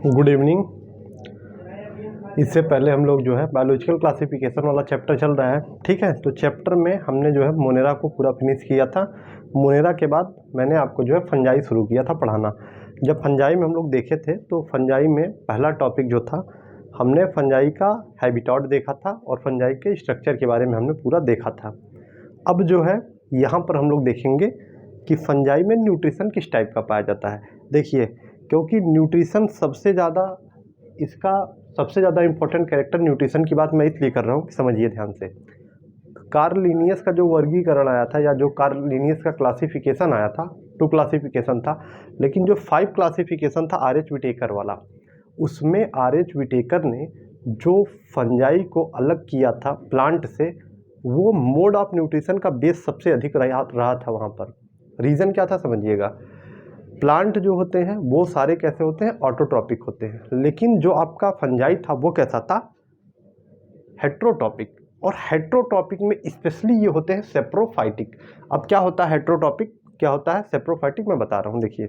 Good evening. इससे पहले हम लोग जो है बायोलॉजिकल क्लासिफिकेशन वाला चैप्टर चल रहा है, ठीक है। तो चैप्टर में हमने जो है मोनेरा को पूरा फिनिश किया था। मोनेरा के बाद मैंने आपको जो है फंजाई शुरू किया था पढ़ाना। जब फंजाई में हम लोग देखे थे तो फंजाई में पहला टॉपिक जो था, हमने फंजाई का हैबिटेट देखा था और फंजाई के स्ट्रक्चर के बारे में हमने पूरा देखा था। अब जो है यहाँ पर हम लोग देखेंगे कि फंजाई में न्यूट्रिशन किस टाइप का पाया जाता है। देखिए, क्योंकि न्यूट्रिशन सबसे ज़्यादा इम्पोर्टेंट कैरेक्टर न्यूट्रिशन की बात मैं इसलिए कर रहा हूँ कि समझिए ध्यान से। कार्ल लिनियस का जो वर्गीकरण आया था या जो कार्ल लिनियस का क्लासिफिकेशन आया था, 2 क्लासिफिकेशन था, लेकिन जो 5 क्लासिफिकेशन था आर एच विटेकर वाला, उसमें आर एच विटेकर ने जो फंजाई को अलग किया था प्लांट से, वो मोड ऑफ न्यूट्रिशन का बेस सबसे अधिक रहा था वहाँ पर। रीज़न क्या था समझिएगा। प्लांट जो होते हैं वो सारे कैसे होते हैं, ऑटोट्रॉपिक होते हैं, लेकिन जो आपका फंजाई था वो कैसा था, हेट्रोटॉपिक। और हेट्रोटॉपिक में स्पेशली ये होते हैं सेप्रोफाइटिक। अब क्या होता है हेट्रोटॉपिक, क्या होता है सेप्रोफाइटिक, मैं बता रहा हूँ। देखिए,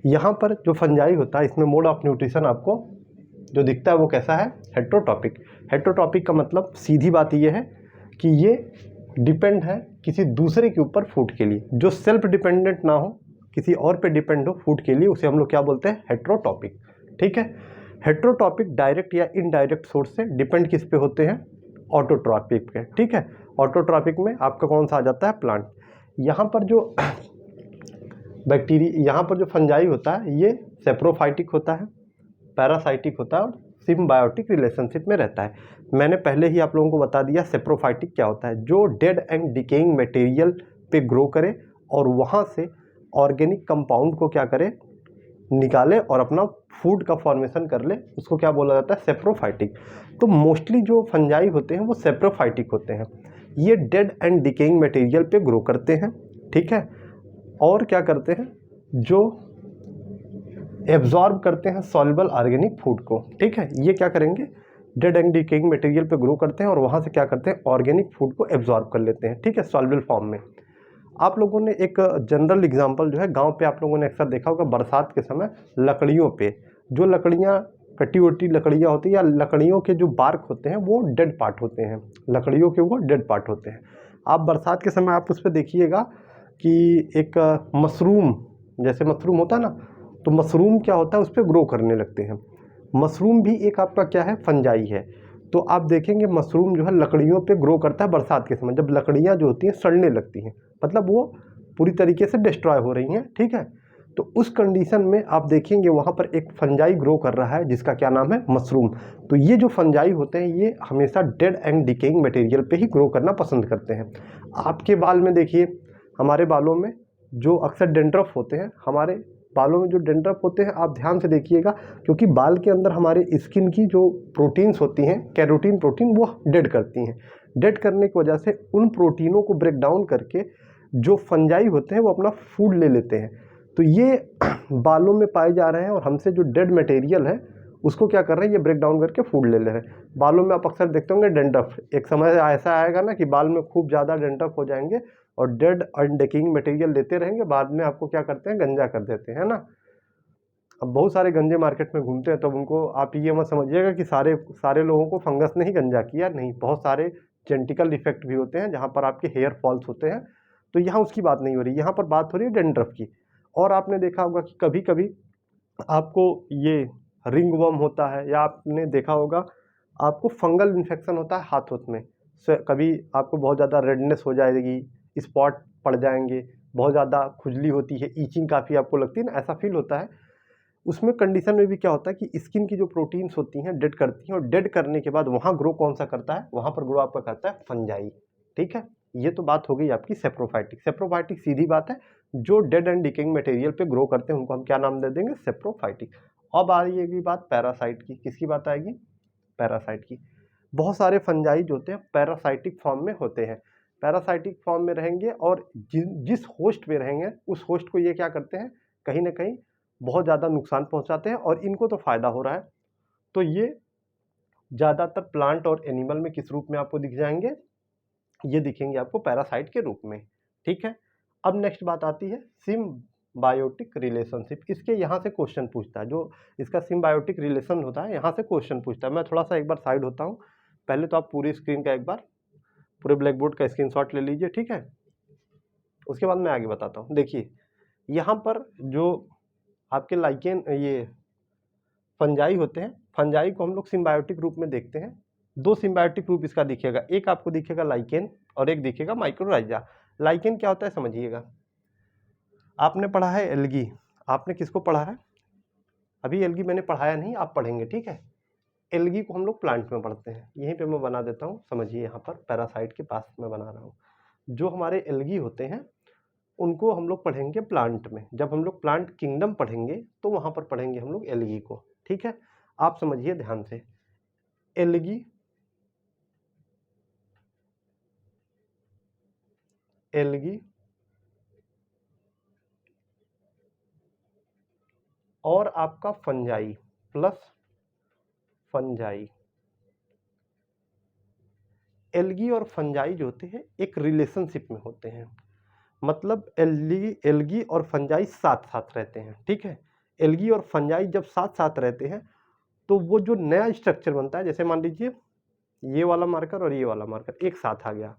यहाँ पर जो फंजाई होता है इसमें मोड ऑफ न्यूट्रिशन आपको जो दिखता है वो कैसा है, हेट्रोटॉपिक। हेट्रोटॉपिक का मतलब सीधी बात ये है कि ये डिपेंड है किसी दूसरे के ऊपर फूड के लिए, जो सेल्फ डिपेंडेंट ना हो, किसी और पे डिपेंड हो फूड के लिए, उसे हम लोग क्या बोलते हैं, हेट्रोटॉपिक। ठीक है। हेट्रोटॉपिक डायरेक्ट या इनडायरेक्ट सोर्स से डिपेंड किस पे होते हैं, ऑटोट्रॉपिक पे। ठीक है। ऑटोट्रॉपिक में आपका कौन सा आ जाता है, प्लांट। यहाँ पर जो बैक्टीरिया, यहाँ पर जो फंजाई होता है ये सेप्रोफाइटिक होता है, पैरासाइटिक होता है और सिम्बायोटिक रिलेशनशिप में रहता है। मैंने पहले ही आप लोगों को बता दिया सेप्रोफाइटिक क्या होता है, जो डेड एंड डिकेइंग मटेरियल पे ग्रो करे और वहाँ से ऑर्गेनिक कंपाउंड को क्या करे, निकाले और अपना फूड का फॉर्मेशन कर ले, उसको क्या बोला जाता है, सेप्रोफाइटिक। तो मोस्टली जो फंजाई होते हैं वो सेप्रोफाइटिक होते हैं। ये डेड एंड डिकेइंग मटेरियल पे ग्रो करते हैं, ठीक है, और क्या करते हैं, जो एब्जॉर्ब करते हैं सॉल्युबल ऑर्गेनिक फूड को। ठीक है, ये क्या करेंगे, डेड एंड डिकेइंग मटेरियल पे ग्रो करते हैं और वहाँ से क्या करते हैं, ऑर्गेनिक फूड को एब्जॉर्ब कर लेते हैं, ठीक है, सॉल्युबल फॉर्म में। आप लोगों ने एक जनरल एग्जांपल जो है गांव पे आप लोगों ने अक्सर देखा होगा, बरसात के समय लकड़ियों पे जो लकड़ियाँ कटी उटी लकड़ियाँ होती हैं या लकड़ियों के जो बार्क होते हैं वो डेड पार्ट होते हैं, लकड़ियों के वो डेड पार्ट होते हैं। आप बरसात के समय आप उस पर देखिएगा कि एक मशरूम, जैसे मशरूम होता है ना, तो मशरूम क्या होता है, उस पर ग्रो करने लगते हैं। मशरूम भी एक आपका क्या है, फंजाई है। तो आप देखेंगे मशरूम जो है लकड़ियों पे ग्रो करता है बरसात के समय, जब लकड़ियाँ जो होती हैं सड़ने लगती हैं, मतलब वो पूरी तरीके से डिस्ट्रॉय हो रही हैं। ठीक है, तो उस कंडीशन में आप देखेंगे वहाँ पर एक फंजाई ग्रो कर रहा है जिसका क्या नाम है, मशरूम। तो ये जो फंजाई होते हैं ये हमेशा डेड एंड डिकेइंग मटेरियल पे ही ग्रो करना पसंद करते हैं। आपके बाल में देखिए, हमारे बालों में जो अक्सर डेंड्रफ होते हैं, हमारे बालों में जो डेंड्रफ होते हैं आप ध्यान से देखिएगा, क्योंकि बाल के अंदर हमारे स्किन की जो प्रोटीन्स होती हैं, कैरोटीन प्रोटीन, वो डेड करती हैं। डेड करने की वजह से उन प्रोटीनों को ब्रेक डाउन करके जो फंजाई होते हैं वो अपना फूड ले लेते हैं। तो ये बालों में पाए जा रहे हैं और हमसे जो डेड मटेरियल है उसको क्या कर रहे हैं, ये ब्रेक डाउन करके फूड ले ले रहे हैं। बालों में आप अक्सर देखते होंगे डेंड्रफ, एक समय ऐसा आएगा ना कि बाल में खूब ज़्यादा डेंड्रफ हो जाएंगे और डेड एंड डिकेइंग मटेरियल लेते रहेंगे, बाद में आपको क्या करते हैं, गंजा कर देते हैं ना। अब बहुत सारे गंजे मार्केट में घूमते हैं, तब उनको आप ये मत समझिएगा कि सारे लोगों को फंगस ने ही गंजा किया, नहीं, बहुत सारे जेनेटिकल इफेक्ट भी होते हैं जहाँ पर आपके हेयर फॉल्स होते हैं। तो यहाँ उसकी बात नहीं हो रही, यहाँ पर बात हो रही है डेंड्रफ की। और आपने देखा होगा कि कभी कभी आपको ये रिंग वर्म होता है, या आपने देखा होगा आपको फंगल इन्फेक्शन होता है हाथों में, कभी आपको बहुत ज़्यादा रेडनेस हो जाएगी, स्पॉट पड़ जाएंगे, बहुत ज़्यादा खुजली होती है, ईचिंग काफ़ी आपको लगती है ना, ऐसा फील होता है। उसमें कंडीशन में भी क्या होता है कि स्किन की जो प्रोटीन्स होती हैं डेड करती हैं, और डेड करने के बाद वहाँ ग्रो कौन सा करता है, वहाँ पर ग्रो आपका करता है फंजाई। ठीक है, ये तो बात हो गई आपकी सेप्रोफाइटिक। सेप्रोफाइटिक सीधी बात है, जो डेड एंड डिकेइंग मटेरियल पे ग्रो करते हैं उनको हम क्या नाम दे देंगे, सेप्रोफाइटिक। अब आएगी बात पैरासाइट की, किसकी बात आएगी, पैरासाइट की। बहुत सारे फंजाई जो होते हैं पैरासाइटिक फॉर्म में होते हैं, पैरासाइटिक फॉर्म में रहेंगे और जिस होस्ट पे रहेंगे उस होस्ट को ये क्या करते हैं, कहीं ना कहीं बहुत ज़्यादा नुकसान पहुंचाते हैं, और इनको तो फायदा हो रहा है। तो ये ज़्यादातर प्लांट और एनिमल में किस रूप में आपको दिख जाएंगे, ये दिखेंगे आपको पैरासाइट के रूप में। ठीक है, अब नेक्स्ट बात आती है सिम्बायोटिक रिलेशनशिप, इसके यहाँ से क्वेश्चन पूछता है, जो इसका सिम्बायोटिक रिलेशन होता है यहाँ से क्वेश्चन पूछता है। मैं थोड़ा सा एक बार साइड होता हूँ, पहले तो आप पूरी स्क्रीन का एक बार पूरे ब्लैक बोर्ड का स्क्रीनशॉट ले लीजिए, ठीक है, उसके बाद मैं आगे बताता हूँ। देखिए यहाँ पर जो आपके लाइकेन ये फंजाई होते हैं, फंजाई को हम लोग सिम्बायोटिक रूप में देखते हैं। दो सिम्बायोटिक रूप इसका दिखेगा, एक आपको दिखेगा लाइकेन और एक दिखेगा माइक्रोराइजा। लाइकेन क्या होता है समझिएगा, आपने पढ़ा है एल्गी, आपने किसको पढ़ा है, अभी एल्गी मैंने पढ़ाया नहीं, आप पढ़ेंगे, ठीक है। एल्गी को हम लोग प्लांट में पढ़ते हैं, यहीं पे मैं बना देता हूँ, समझिए यहाँ पर पैरासाइट के पास मैं बना रहा हूँ। जो हमारे एल्गी होते हैं उनको हम लोग पढ़ेंगे प्लांट में, जब हम लोग प्लांट किंगडम पढ़ेंगे तो वहाँ पर पढ़ेंगे हम लोग एल्गी को, ठीक है। आप समझिए ध्यान से, एल्गी एल्गी और आपका फंजाई प्लस फंजाई, एल्गी और फंजाई जो होते हैं एक रिलेशनशिप में होते हैं, मतलब एल्गी और फंजाई साथ साथ रहते हैं, ठीक है। एल्गी और फंजाई जब साथ साथ रहते हैं तो वो जो नया स्ट्रक्चर बनता है, जैसे मान लीजिए ये वाला मार्कर और ये वाला मार्कर एक साथ आ गया,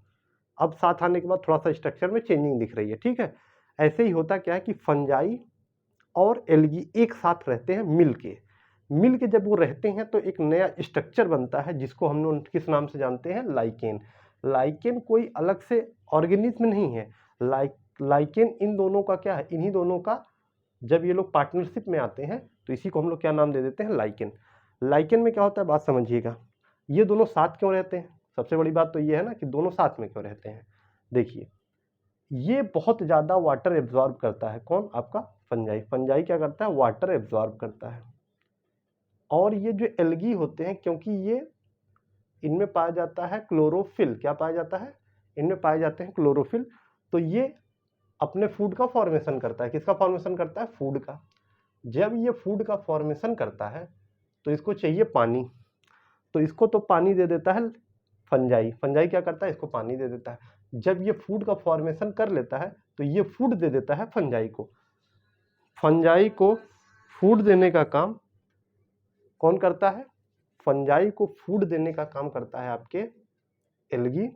अब साथ आने के बाद थोड़ा सा स्ट्रक्चर में चेंजिंग दिख रही है, ठीक है। ऐसे ही होता क्या है कि फंजाई और एल्गी एक साथ रहते हैं मिलके जब वो रहते हैं तो एक नया स्ट्रक्चर बनता है, जिसको हम लोग किस नाम से जानते हैं, लाइकेन। लाइकेन कोई अलग से ऑर्गेनिज्म नहीं है, लाइकेन इन दोनों का क्या है, इन्हीं दोनों का जब ये लोग पार्टनरशिप में आते हैं तो इसी को हम लोग क्या नाम दे देते हैं, लाइकेन। लाइकेन में क्या होता है बात समझिएगा, ये दोनों साथ क्यों रहते हैं, सबसे बड़ी बात तो ये है ना कि दोनों साथ में क्यों रहते हैं। देखिए ये बहुत ज़्यादा वाटर एब्जॉर्ब करता है, कौन, आपका फंजाई। फंजाई क्या करता है, वाटर एब्जॉर्ब करता है। और ये जो एल्गी होते हैं, क्योंकि ये इनमें पाया जाता है क्लोरोफिल, क्या पाया जाता है, इनमें पाए जाते हैं क्लोरोफिल, तो ये अपने फूड का फॉर्मेशन करता है, किसका फॉर्मेशन करता है, फूड का। जब ये फूड का फॉर्मेशन करता है तो इसको चाहिए पानी, तो इसको तो पानी दे देता है फंजाई। फंजाई क्या करता है, इसको पानी दे देता है। जब ये फूड का फॉर्मेशन कर लेता है तो ये फूड दे देता है फंजाई को। फंजाई को फूड देने का काम कौन करता है, फंजाई को फूड देने का काम करता है आपके एल्गी,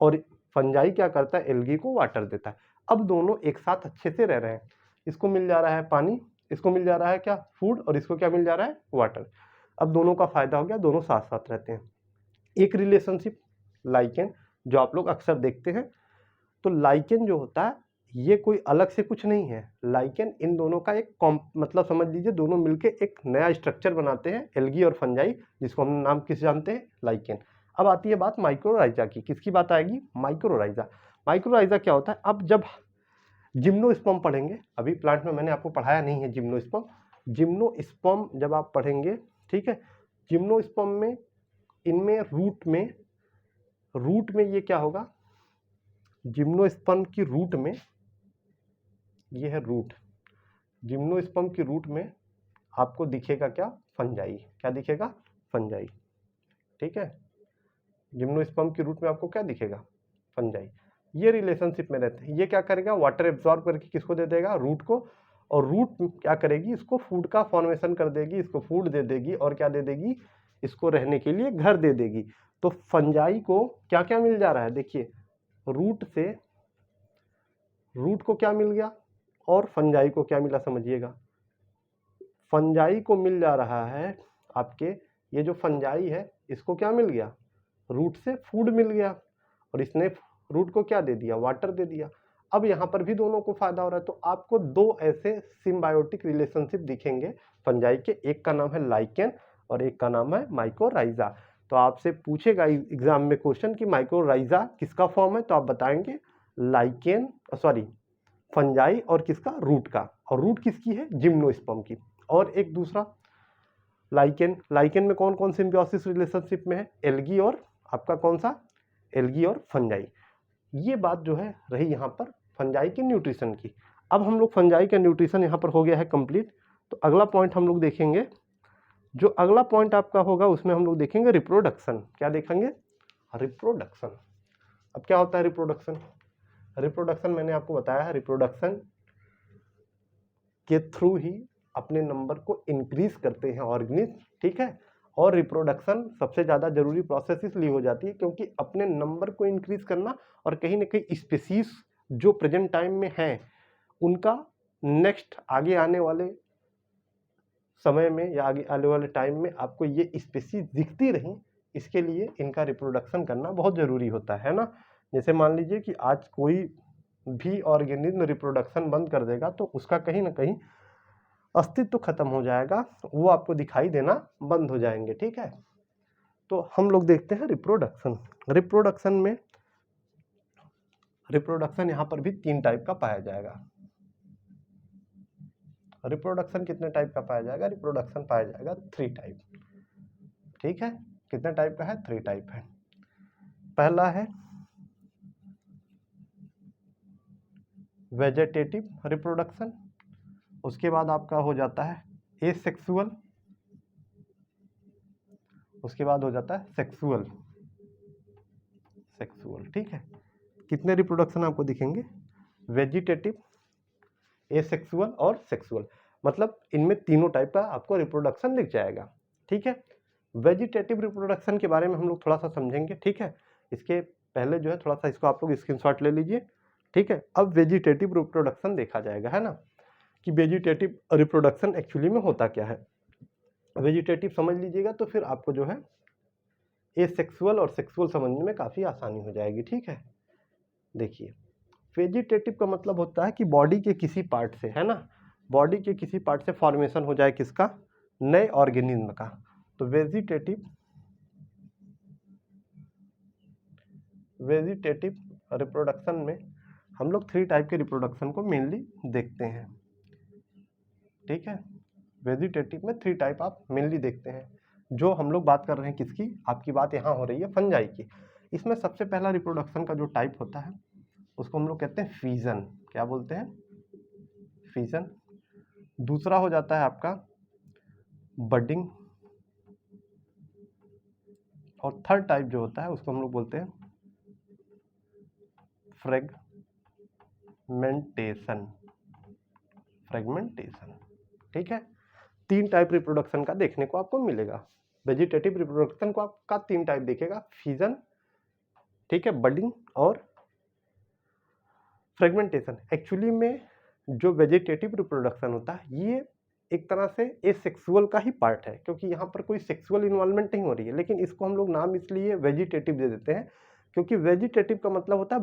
और फंजाई क्या करता है, एल्गी को वाटर देता है। अब दोनों एक साथ अच्छे से रह रहे हैं, इसको मिल जा रहा है पानी, इसको मिल जा रहा है क्या, फूड, और इसको क्या मिल जा रहा है, वाटर। अब दोनों का फायदा हो गया, दोनों साथ साथ रहते हैं। एक रिलेशनशिप लाइकेन जो आप लोग अक्सर देखते हैं, तो लाइकेन जो होता है ये कोई अलग से कुछ नहीं है, लाइकेन इन दोनों का एक मतलब समझ लीजिए दोनों मिलके एक नया स्ट्रक्चर बनाते हैं, एल्गी और फंजाई, जिसको हम नाम किस जानते हैं, लाइकेन। अब आती है बात माइक्रोराइजा की, किसकी बात आएगी, माइक्रोराइजा। माइक्रोराइजा क्या होता है, अब जब जिम्नोस्पर्म पढ़ेंगे, अभी प्लांट में मैंने आपको पढ़ाया नहीं है जिम्नोस्पर्म, जिम्नोस्पर्म जब आप पढ़ेंगे, ठीक है, जिम्नोस्पर्म में इनमें रूट में ये क्या होगा, जिम्नोस्पर्म की रूट में, ये है रूट, जिम्नोस्पर्म की रूट में आपको दिखेगा क्या, फंजाई, क्या दिखेगा, फंजाई, ठीक है। जिम्नोस्पर्म की रूट में आपको क्या दिखेगा, फंजाई। ये रिलेशनशिप में रहते हैं, ये क्या करेगा, वाटर एब्जॉर्ब करके किसको दे देगा, रूट को, और रूट क्या करेगी, इसको फूड का फॉर्मेशन कर देगी, इसको फूड दे देगी, और क्या दे देगी, इसको रहने के लिए घर दे देगी। तो फंजाई को क्या क्या मिल जा रहा है, देखिए रूट को क्या मिल गया और फंजाई को क्या मिला, समझिएगा। फंजाई को मिल जा रहा है आपके, ये जो फंजाई है इसको क्या मिल गया, रूट से फूड मिल गया, और इसने रूट को क्या दे दिया, वाटर दे दिया। अब यहाँ पर भी दोनों को फायदा हो रहा है, तो आपको दो ऐसे सिम्बायोटिक रिलेशनशिप दिखेंगे फंजाई के, एक का नाम है लाइकेन और एक का नाम है माइक्रोराइजा। तो आपसे पूछेगा एग्जाम में क्वेश्चन कि माइक्रोराइजा किसका फॉर्म है, तो आप बताएंगे लाइकेन, सॉरी फंजाई, और किसका, रूट का, और रूट किसकी है, जिम्नोस्पर्म की। और एक दूसरा लाइकेन, लाइकेन में कौन कौन सिम्बियोसिस रिलेशनशिप में है, एल्गी और आपका कौन सा, एल्गी और फंजाई। ये बात जो है रही यहाँ पर फंजाई के न्यूट्रिशन की। अब हम लोग फंजाई का न्यूट्रिशन यहाँ पर हो गया है कंप्लीट, तो अगला पॉइंट हम लोग देखेंगे, जो अगला पॉइंट आपका होगा उसमें हम लोग देखेंगे रिप्रोडक्शन। क्या देखेंगे, रिप्रोडक्शन। अब क्या होता है रिप्रोडक्शन, रिप्रोडक्शन मैंने आपको बताया है, रिप्रोडक्शन के थ्रू ही अपने नंबर को इंक्रीज करते हैं ऑर्गेनिज्म, ठीक है। और रिप्रोडक्शन सबसे ज़्यादा जरूरी प्रोसेस इसलिए हो जाती है क्योंकि अपने नंबर को इंक्रीज करना और कहीं ना कहीं स्पीसीज जो प्रेजेंट टाइम में है उनका नेक्स्ट आगे आने वाले समय में या आगे आने वाले टाइम में आपको ये स्पीसीज दिखती रही, इसके लिए इनका रिप्रोडक्शन करना बहुत ज़रूरी होता है ना। जैसे मान लीजिए कि आज कोई भी ऑर्गेनिज्म रिप्रोडक्शन बंद कर देगा तो उसका कहीं ना कहीं अस्तित्व खत्म हो जाएगा, वो आपको दिखाई देना बंद हो जाएंगे, ठीक है। तो हम लोग देखते हैं रिप्रोडक्शन में रिप्रोडक्शन यहाँ पर भी 3 टाइप का पाया जाएगा। रिप्रोडक्शन कितने टाइप का पाया जाएगा? रिप्रोडक्शन पाया जाएगा 3 टाइप, ठीक है। कितने टाइप का है? 3 टाइप है। पहला है वेजिटेटिव रिप्रोडक्शन, उसके बाद आपका हो जाता है एसेक्सुअल, उसके बाद हो जाता है सेक्सुअल, ठीक है। कितने रिप्रोडक्शन आपको दिखेंगे? वेजिटेटिव, एसेक्सुअल और सेक्सुअल, मतलब इनमें तीनों टाइप का आपको रिप्रोडक्शन दिख जाएगा, ठीक है। वेजिटेटिव रिप्रोडक्शन के बारे में हम लोग थोड़ा सा समझेंगे, ठीक है। इसके पहले जो है थोड़ा सा इसको आप लोग स्क्रीनशॉट ले लीजिए, ठीक है। अब वेजिटेटिव रिप्रोडक्शन देखा जाएगा, है ना, कि वेजिटेटिव रिप्रोडक्शन एक्चुअली में होता क्या है। वेजिटेटिव समझ लीजिएगा तो फिर आपको जो है एसेक्सुअल और सेक्सुअल समझने में काफ़ी आसानी हो जाएगी, ठीक है। देखिए, वेजिटेटिव का मतलब होता है कि बॉडी के किसी पार्ट से, है ना, बॉडी के किसी पार्ट से फॉर्मेशन हो जाए किसका? नए ऑर्गेनिज्म का। तो वेजिटेटिव रिप्रोडक्शन में हम लोग 3 टाइप के रिप्रोडक्शन को मेनली देखते हैं, ठीक है। वेजिटेटिव में 3 टाइप आप मेनली देखते हैं। जो हम लोग बात कर रहे हैं किसकी? आपकी बात यहाँ हो रही है फंजाई की। इसमें सबसे पहला रिप्रोडक्शन का जो टाइप होता है उसको हम लोग कहते हैं फीजन। क्या बोलते हैं? फीजन। दूसरा हो जाता है आपका बडिंग, और थर्ड टाइप जो होता है उसको हम लोग बोलते हैं फ्रेगमेंटेशन, ठीक है। 3 टाइप रिप्रोडक्शन का देखने को आपको मिलेगा। वेजिटेटिव रिप्रोडक्शन को आपका 3 टाइप दिखेगा, फीजन, ठीक है, बडिंग और फ्रेगमेंटेशन। एक्चुअली में जो वेजिटेटिव रिप्रोडक्शन होता है ये एक तरह से एसेक्सुअल का ही पार्ट है, क्योंकि यहाँ पर कोई सेक्सुअल इन्वॉल्वमेंट नहीं हो रही है, लेकिन इसको हम लोग नाम इसलिए वेजिटेटिव दे देते हैं क्योंकि वेजिटेटिव का मतलब होता है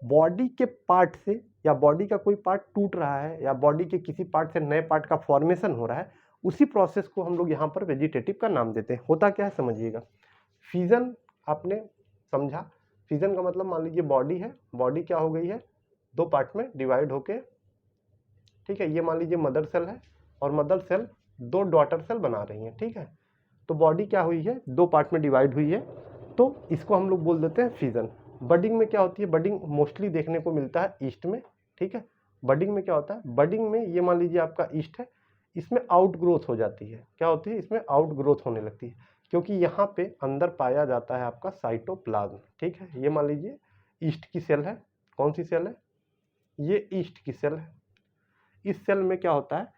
बॉडी के पार्ट से, या बॉडी का कोई पार्ट टूट रहा है या बॉडी के किसी पार्ट से नए पार्ट का फॉर्मेशन हो रहा है, उसी प्रोसेस को हम लोग यहाँ पर वेजिटेटिव का नाम देते हैं। होता क्या है समझिएगा। फीजन आपने समझा, फीजन का मतलब मान लीजिए बॉडी है, बॉडी क्या हो गई है? 2 पार्ट में डिवाइड होके, ठीक है। ये मान लीजिए मदर सेल है और मदर सेल 2 डॉटर सेल बना रही हैं, ठीक है। तो बॉडी क्या हुई है? 2 पार्ट में डिवाइड हुई है, तो इसको हम लोग बोल देते हैं फीजन। बडिंग में क्या होती है? बडिंग मोस्टली देखने को मिलता है ईस्ट में, ठीक है। बडिंग में क्या होता है? बडिंग में ये मान लीजिए आपका ईस्ट है, इसमें आउट ग्रोथ हो जाती है। क्या होती है? इसमें आउट ग्रोथ होने लगती है, क्योंकि यहाँ पे अंदर पाया जाता है आपका साइटोप्लाज्म, ठीक है। ये मान लीजिए ईस्ट की सेल है। कौन सी सेल है? ये ईस्ट की सेल है। इस सेल में क्या होता है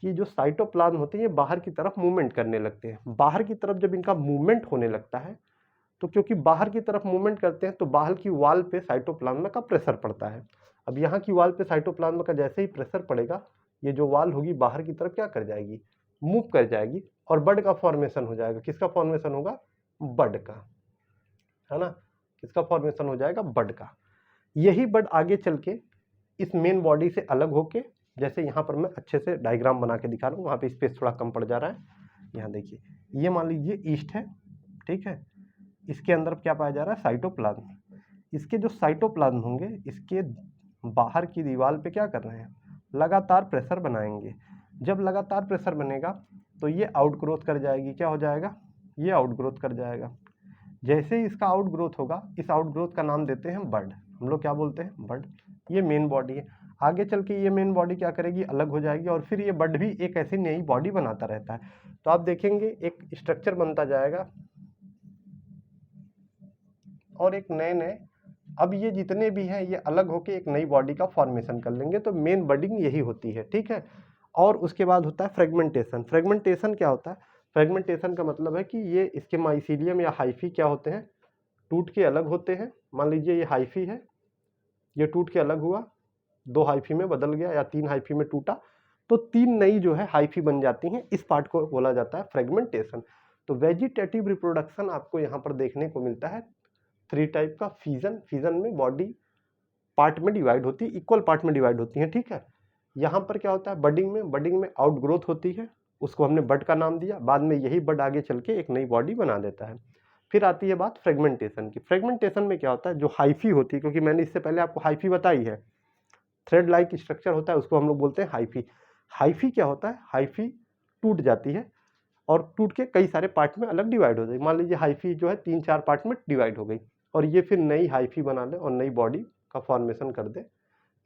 कि जो साइटोप्लाज्म होते हैं ये बाहर की तरफ मूवमेंट करने लगते हैं। बाहर की तरफ जब इनका मूवमेंट होने लगता है तो क्योंकि बाहर की तरफ मूवमेंट करते हैं तो बाहर की वॉल पे साइटोप्लाज्म का प्रेशर पड़ता है। अब यहाँ की वॉल पे साइटोप्लाज्म का जैसे ही प्रेशर पड़ेगा, ये जो वॉल होगी बाहर की तरफ क्या कर जाएगी? मूव कर जाएगी और बड का फॉर्मेशन हो जाएगा। किसका फॉर्मेशन होगा? बड का, है ना। किसका फॉर्मेशन हो जाएगा? बड का। यही बड आगे चल के इस मेन बॉडी से अलग होके, जैसे यहाँ पर मैं अच्छे से डायग्राम बना के दिखा रहा हूँ, वहाँ पे स्पेस थोड़ा कम पड़ जा रहा है। यहाँ देखिए, ये मान लीजिए ईस्ट है, ठीक है। इसके अंदर क्या पाया जा रहा है? साइटोप्लाज्म। इसके जो साइटोप्लाज्म होंगे इसके बाहर की दीवार पे क्या कर रहे हैं? लगातार प्रेशर बनाएंगे। जब लगातार प्रेशर बनेगा तो ये आउट ग्रोथ कर जाएगी। क्या हो जाएगा? ये आउट ग्रोथ कर जाएगा। जैसे ही इसका आउट ग्रोथ होगा, इस आउट ग्रोथ का नाम देते हैं बड। हम लोग क्या बोलते हैं? बड। ये मेन बॉडी है। आगे चल के ये मेन बॉडी क्या करेगी? अलग हो जाएगी और फिर ये बड भी एक ऐसी नई बॉडी बनाता रहता है। तो आप देखेंगे एक स्ट्रक्चर बनता जाएगा और एक नए नए अब ये जितने भी हैं ये अलग होके एक नई बॉडी का फॉर्मेशन कर लेंगे, तो मेन बडिंग यही होती है, ठीक है। और उसके बाद होता है फ्रेगमेंटेशन। फ्रेगमेंटेशन क्या होता है? फ्रेगमेंटेशन का मतलब है कि ये इसके माइसीलियम या हाइफी क्या होते हैं, टूट के अलग होते हैं। मान लीजिए ये हाइफी है, ये टूट के अलग हुआ, 2 हाइफी में बदल गया या 3 हाइफी में टूटा, तो 3 नई जो है हाइफी बन जाती हैं। इस पार्ट को बोला जाता है फ्रेगमेंटेशन। तो वेजिटेटिव रिप्रोडक्शन आपको यहाँ पर देखने को मिलता है 3 टाइप का। फिजन, फिजन में बॉडी पार्ट में डिवाइड होती है, इक्वल पार्ट में डिवाइड होती है, ठीक है। यहाँ पर क्या होता है बडिंग में आउटग्रोथ होती है, उसको हमने बड का नाम दिया, बाद में यही बड आगे चल के एक नई बॉडी बना देता है। फिर आती है बात फ्रेगमेंटेशन की। फ्रेगमेंटेशन में क्या होता है, जो हाइफी होती है, क्योंकि मैंने इससे पहले आपको हाइफी बताई है, थ्रेड लाइक स्ट्रक्चर होता है, उसको हम लोग बोलते हैं हाइफी। हाइफी क्या होता है, हाइफी टूट जाती है और टूट के कई सारे पार्ट में अलग डिवाइड हो जाएगी। मान लीजिए हाइफी जो है 3-4 पार्ट में डिवाइड हो गई और ये फिर नई हाइफी बना ले और नई बॉडी का फॉर्मेशन कर दे,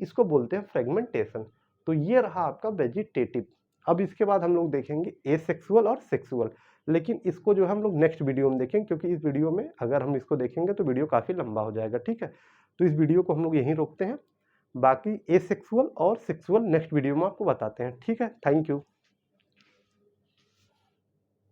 इसको बोलते हैं फ्रेगमेंटेशन। तो ये रहा आपका वेजिटेटिव। अब इसके बाद हम लोग देखेंगे एसेक्सुअल और सेक्सुअल, लेकिन इसको जो है हम लोग नेक्स्ट वीडियो में देखेंगे, क्योंकि इस वीडियो में अगर हम इसको देखेंगे तो वीडियो काफ़ी लंबा हो जाएगा, ठीक है। तो इस वीडियो को हम लोग यहीं रोकते हैं, बाकी एसेक्सुअल और सेक्सुअल नेक्स्ट वीडियो में आपको बताते हैं, ठीक है। Thank you.